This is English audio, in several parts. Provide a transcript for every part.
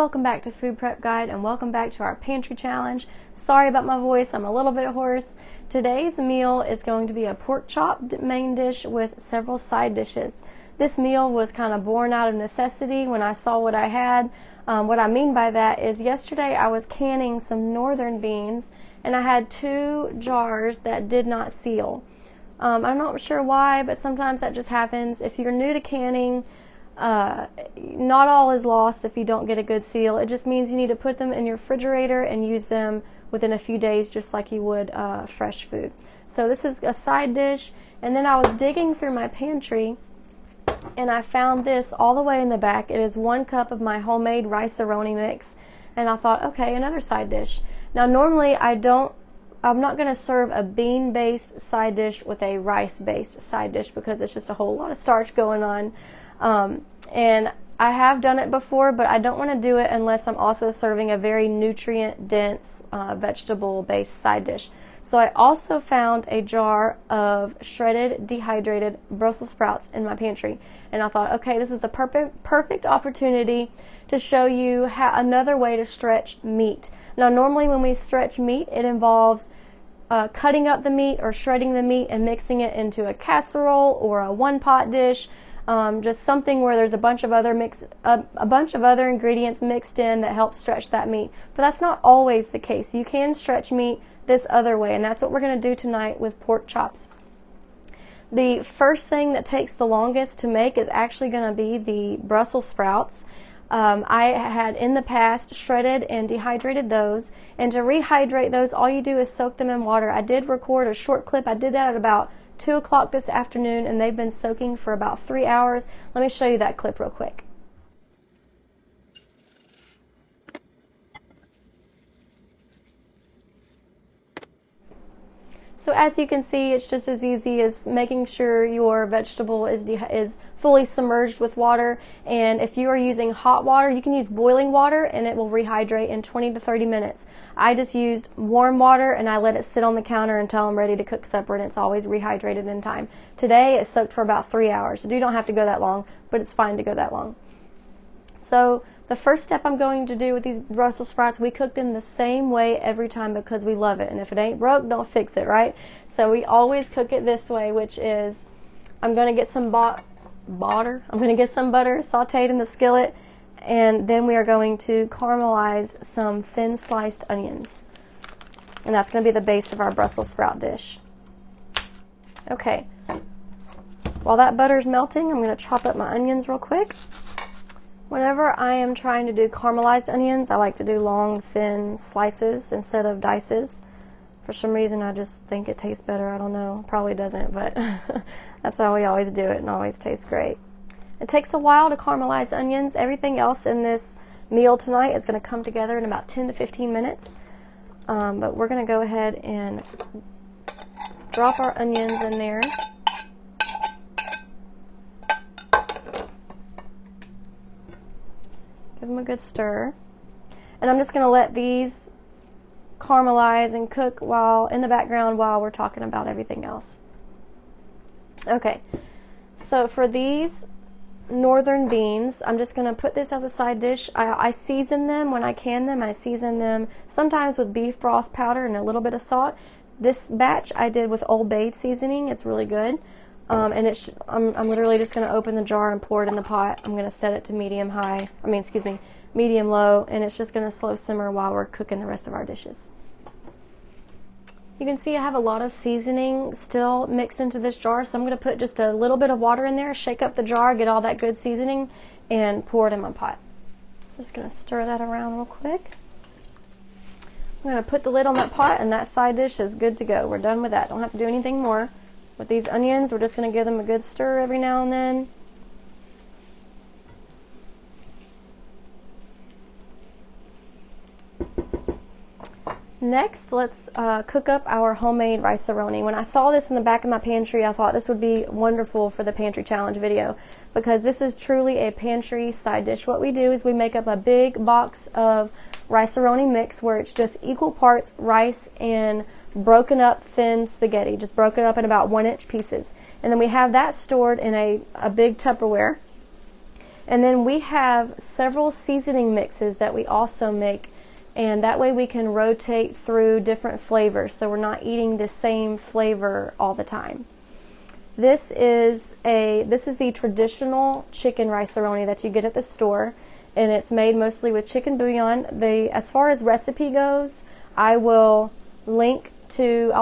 welcome back to Food Prep Guide and welcome back to our pantry challenge. Sorry about my voice, I'm a little bit hoarse. Today's meal is going to be a pork chop main dish with several side dishes. This meal was kind of born out of necessity when I saw what I had. What I mean by that is yesterday I was canning some northern beans and I had 2 jars that did not seal. I'm not sure why, but sometimes that just happens. If you're new to canning, not all is lost if you don't get a good seal. It just means you need to put them in your refrigerator and use them within a few days just like you would fresh food. So this is a side dish, and then I was digging through my pantry and I found this all the way in the back. It is 1 cup of my homemade rice-a-roni mix, and I thought, okay, another side dish. Now normally I'm not going to serve a bean-based side dish with a rice-based side dish because it's just a whole lot of starch going on. And I have done it before, but I don't want to do it unless I'm also serving a very nutrient-dense vegetable-based side dish. So I also found a jar of shredded, dehydrated Brussels sprouts in my pantry. And I thought, okay, this is the perfect opportunity to show you another way to stretch meat. Now, normally when we stretch meat, it involves cutting up the meat or shredding the meat and mixing it into a casserole or a one-pot dish. Just something where there's a bunch of other ingredients mixed in that help stretch that meat. But that's not always the case. You can stretch meat this other way, and that's what we're going to do tonight with pork chops. The first thing that takes the longest to make is actually going to be the Brussels sprouts. I had in the past shredded and dehydrated those, and to rehydrate those, all you do is soak them in water. I did record a short clip. I did that at about 2 o'clock this afternoon, and they've been soaking for about 3 hours. Let me show you that clip real quick. So as you can see, it's just as easy as making sure your vegetable is fully submerged with water. And if you are using hot water, you can use boiling water and it will rehydrate in 20 to 30 minutes. I just used warm water and I let it sit on the counter until I'm ready to cook supper, and it's always rehydrated in time. Today it soaked for about 3 hours, so you don't have to go that long, but it's fine to go that long. So the first step I'm going to do with these Brussels sprouts, we cook them the same way every time because we love it. And if it ain't broke, don't fix it, right? So we always cook it this way, which is I'm going to get some butter. I'm going to get some butter sauteed in the skillet, and then we are going to caramelize some thin sliced onions. And that's going to be the base of our Brussels sprout dish. Okay. While that butter's melting, I'm going to chop up my onions real quick. Whenever I am trying to do caramelized onions, I like to do long, thin slices instead of dices. For some reason, I just think it tastes better. I don't know. Probably doesn't, but that's how we always do it, and always tastes great. It takes a while to caramelize onions. Everything else in this meal tonight is going to come together in about 10 to 15 minutes. But we're going to go ahead and drop our onions in there. Give them a good stir. And I'm just going to let these caramelize and cook in the background while we're talking about everything else. Okay, so for these northern beans, I'm just going to put this as a side dish. I season them when I can them. I season them sometimes with beef broth powder and a little bit of salt. This batch I did with Old Bay seasoning. It's really good. And I'm literally just going to open the jar and pour it in the pot. I'm going to set it to medium low, and it's just going to slow simmer while we're cooking the rest of our dishes. You can see I have a lot of seasoning still mixed into this jar, so I'm going to put just a little bit of water in there, shake up the jar, get all that good seasoning, and pour it in my pot. Just going to stir that around real quick. I'm going to put the lid on that pot, and that side dish is good to go. We're done with that. Don't have to do anything more. With these onions, we're just going to give them a good stir every now and then. Next, let's cook up our homemade rice-a-roni. When I saw this in the back of my pantry, I thought this would be wonderful for the pantry challenge video because this is truly a pantry side dish. What we do is we make up a big box of rice-a-roni mix where it's just equal parts rice and broken up thin spaghetti, just broken up in about 1-inch pieces. And then we have that stored in a big Tupperware. And then we have several seasoning mixes that we also make, and that way we can rotate through different flavors so we're not eating the same flavor all the time. This is the traditional chicken rice-a-roni that you get at the store, and it's made mostly with chicken bouillon. As far as recipe goes, I'll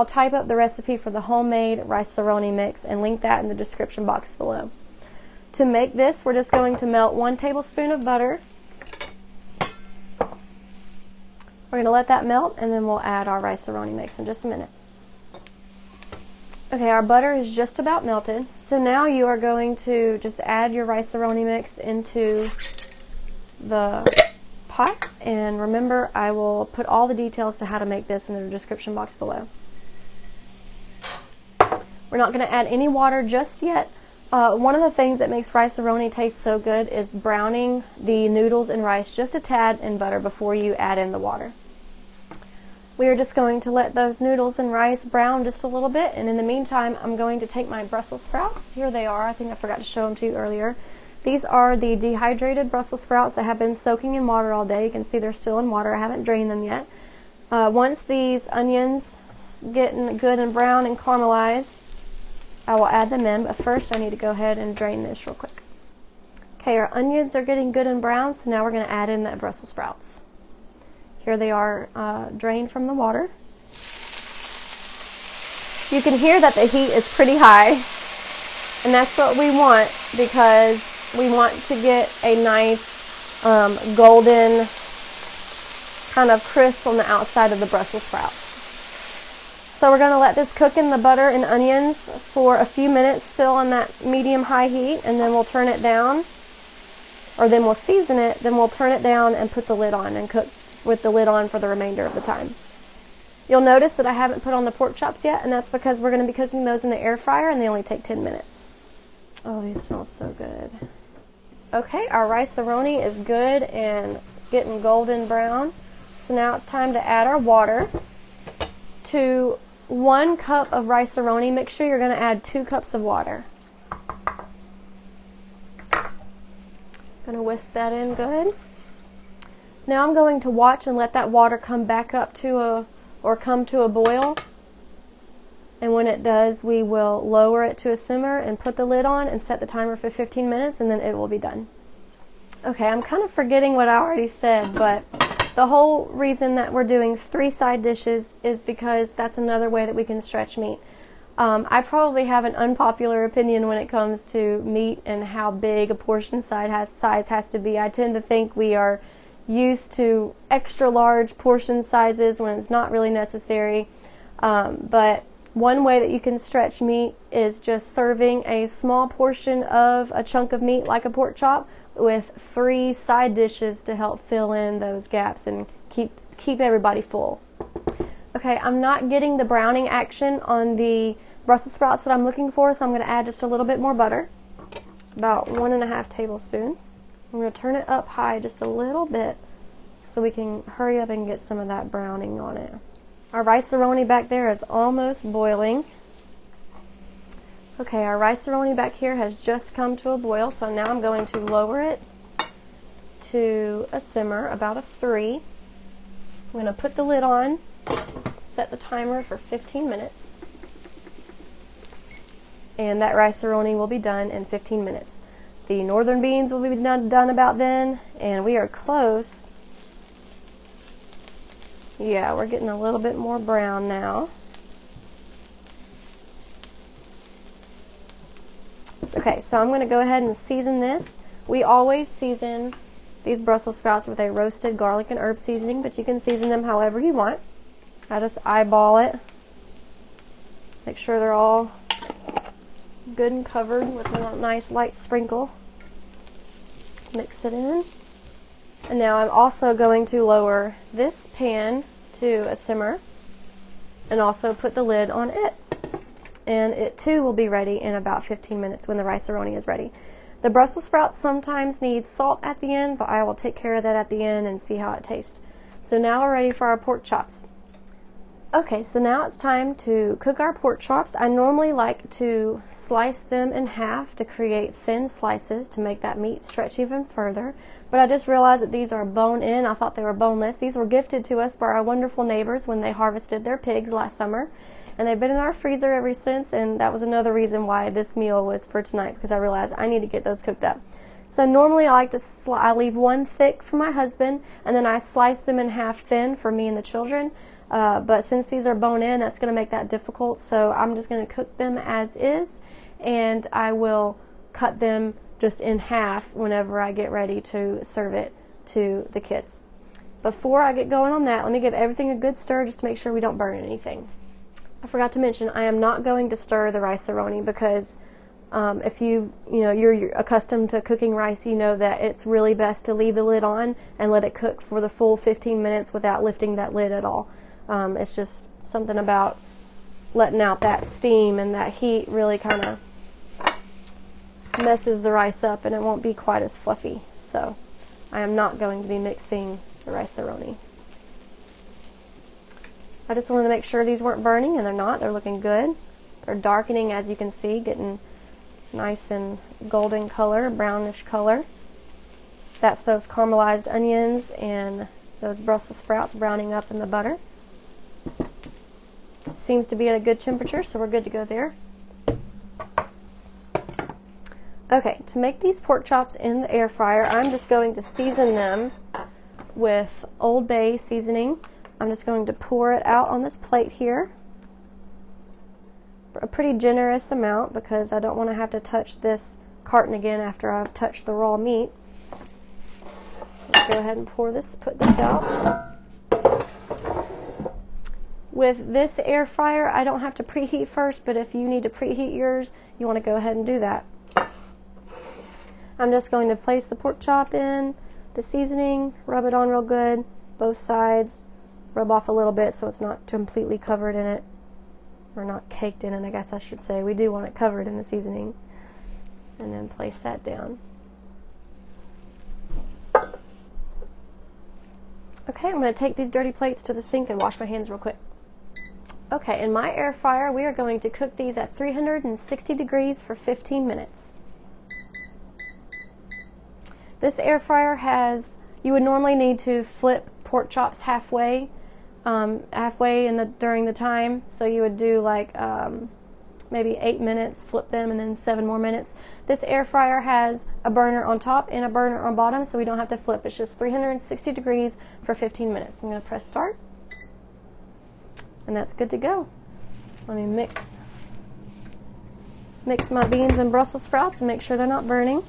type up the recipe for the homemade rice-a-roni mix and link that in the description box below. To make this, we're just going to melt 1 tablespoon of butter. We're going to let that melt, and then we'll add our rice-a-roni mix in just a minute. Okay, our butter is just about melted. So now you are going to just add your rice-a-roni mix into the pot. And remember, I will put all the details to how to make this in the description box below. We're not going to add any water just yet. One of the things that makes rice-a-roni taste so good is browning the noodles and rice just a tad in butter before you add in the water. We are just going to let those noodles and rice brown just a little bit, and in the meantime I'm going to take my Brussels sprouts. Here they are. I think I forgot to show them to you earlier. These are the dehydrated Brussels sprouts that have been soaking in water all day. You can see they're still in water. I haven't drained them yet. Once these onions get good and brown and caramelized, I will add them in, but first I need to go ahead and drain this real quick. Okay, our onions are getting good and brown, so now we're going to add in that Brussels sprouts. Here they are, drained from the water. You can hear that the heat is pretty high, and that's what we want because we want to get a nice golden kind of crisp on the outside of the Brussels sprouts. So we're going to let this cook in the butter and onions for a few minutes, still on that medium-high heat, and then we'll turn it down, or then we'll season it, then we'll turn it down and put the lid on and cook with the lid on for the remainder of the time. You'll notice that I haven't put on the pork chops yet, and that's because we're going to be cooking those in the air fryer, and they only take 10 minutes. Oh, these smell so good. Okay, our rice-a-roni is good and getting golden brown. So now it's time to add our water. To 1 cup of rice-a-roni mixture, you're going to add 2 cups of water. Going to whisk that in good. Now I'm going to watch and let that water come back up to come to a boil. And when it does, we will lower it to a simmer and put the lid on and set the timer for 15 minutes, and then it will be done. Okay, I'm kind of forgetting what I already said, but the whole reason that we're doing 3 side dishes is because that's another way that we can stretch meat. I probably have an unpopular opinion when it comes to meat and how big a portion size has to be. I tend to think we are used to extra large portion sizes when it's not really necessary. But one way that you can stretch meat is just serving a small portion of a chunk of meat like a pork chop with 3 side dishes to help fill in those gaps and keep everybody full. Okay, I'm not getting the browning action on the Brussels sprouts that I'm looking for, so I'm going to add just a little bit more butter, about 1.5 tablespoons. I'm going to turn it up high just a little bit so we can hurry up and get some of that browning on it. Our rice-a-roni back there is almost boiling. Okay, our rice-a-roni back here has just come to a boil, so now I'm going to lower it to a simmer, about a 3. I'm going to put the lid on, set the timer for 15 minutes, and that rice-a-roni will be done in 15 minutes. The northern beans will be done about then, and we are close. Yeah, we're getting a little bit more brown now. Okay, so I'm going to go ahead and season this. We always season these Brussels sprouts with a roasted garlic and herb seasoning, but you can season them however you want. I just eyeball it. Make sure they're all good and covered with a nice light sprinkle. Mix it in. And now I'm also going to lower this pan to a simmer and also put the lid on it. And it too will be ready in about 15 minutes when the rice-a-roni is ready. The Brussels sprouts sometimes need salt at the end, but I will take care of that at the end and see how it tastes. So now we're ready for our pork chops. Okay, so now it's time to cook our pork chops. I normally like to slice them in half to create thin slices to make that meat stretch even further. But I just realized that these are bone-in. I thought they were boneless. These were gifted to us by our wonderful neighbors when they harvested their pigs last summer. And they've been in our freezer ever since, and that was another reason why this meal was for tonight, because I realized I need to get those cooked up. So normally I like to I leave one thick for my husband, and then I slice them in half thin for me and the children. But since these are bone-in, that's going to make that difficult, so I'm just going to cook them as is, and I will cut them just in half whenever I get ready to serve it to the kids. Before I get going on that, let me give everything a good stir just to make sure we don't burn anything. I forgot to mention, I am not going to stir the rice-a-roni because if you're accustomed to cooking rice, you know that it's really best to leave the lid on and let it cook for the full 15 minutes without lifting that lid at all. It's just something about letting out that steam, and that heat really kind of messes the rice up and it won't be quite as fluffy. So I am not going to be mixing the rice-a-roni. I just wanted to make sure these weren't burning, and they're not. They're looking good. They're darkening, as you can see, getting nice and golden color, brownish color. That's those caramelized onions and those Brussels sprouts browning up in the butter. Seems to be at a good temperature, so we're good to go there. Okay, to make these pork chops in the air fryer, I'm just going to season them with Old Bay seasoning. I'm just going to pour it out on this plate here. A pretty generous amount because I don't want to have to touch this carton again after I've touched the raw meat. Let's go ahead and put this out. With this air fryer, I don't have to preheat first, but if you need to preheat yours, you want to go ahead and do that. I'm just going to place the pork chop in, the seasoning, rub it on real good, both sides, rub off a little bit so it's not completely covered in it, or not caked in it, I guess I should say. We do want it covered in the seasoning. And then place that down. Okay, I'm going to take these dirty plates to the sink and wash my hands real quick. Okay, in my air fryer, we are going to cook these at 360 degrees for 15 minutes. This air fryer has, you would normally need to flip pork chops halfway during the time. So you would do like maybe 8 minutes, flip them, and then 7 more minutes. This air fryer has a burner on top and a burner on bottom, so we don't have to flip. It's just 360 degrees for 15 minutes. I'm going to press start. And that's good to go. Let me mix my beans and Brussels sprouts and make sure they're not burning.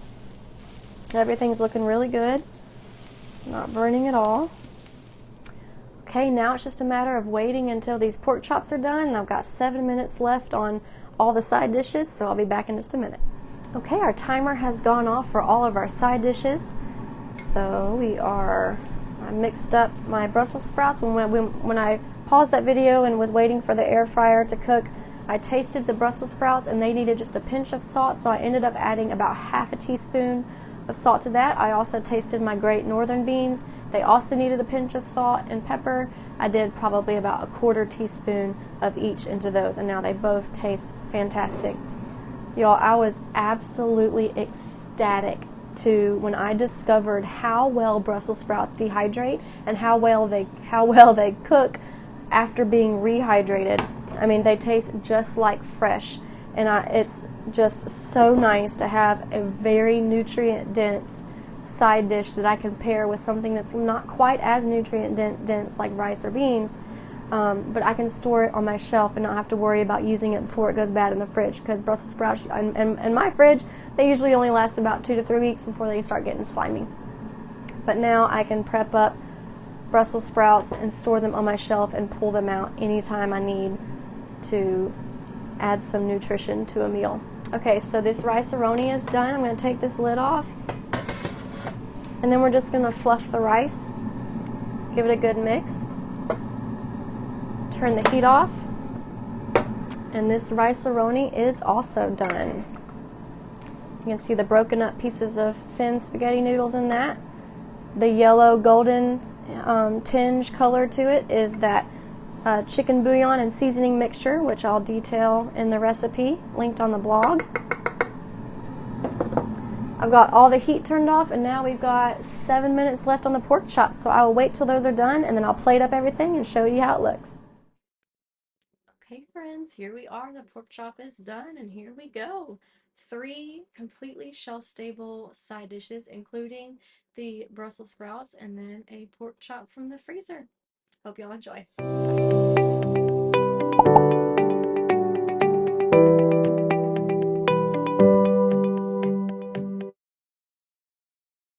Everything's looking really good. Not burning at all. Okay, now it's just a matter of waiting until these pork chops are done, and I've got 7 minutes left on all the side dishes, so I'll be back in just a minute. Okay, our timer has gone off for all of our side dishes. So I mixed up my Brussels sprouts. When I paused that video and was waiting for the air fryer to cook, I tasted the Brussels sprouts and they needed just a pinch of salt, so I ended up adding about half a teaspoon of salt to that. I also tasted my Great Northern beans. They also needed a pinch of salt and pepper. I did probably about a quarter teaspoon of each into those, and now they both taste fantastic. Y'all, I was absolutely ecstatic when I discovered how well Brussels sprouts dehydrate and how well they cook after being rehydrated. I mean, they taste just like fresh, and it's just so nice to have a very nutrient-dense side dish that I can pair with something that's not quite as nutrient-dense like rice or beans, but I can store it on my shelf and not have to worry about using it before it goes bad in the fridge, because Brussels sprouts in my fridge, they usually only last about 2 to 3 weeks before they start getting slimy. But now I can prep up Brussels sprouts and store them on my shelf and pull them out anytime I need to add some nutrition to a meal. Okay, so this rice-a-roni is done. I'm going to take this lid off, and then we're just going to fluff the rice, give it a good mix, turn the heat off, and this rice-a-roni is also done. You can see the broken up pieces of thin spaghetti noodles in that. The yellow golden tinge color to it is that chicken bouillon and seasoning mixture, which I'll detail in the recipe linked on the blog. I've got all the heat turned off, and now we've got 7 minutes left on the pork chops, so I will wait till those are done, and then I'll plate up everything and show you how it looks. Okay, friends, here we are. The pork chop is done, and here we go. 3 completely shelf-stable side dishes, including the Brussels sprouts and then a pork chop from the freezer. Hope y'all enjoy.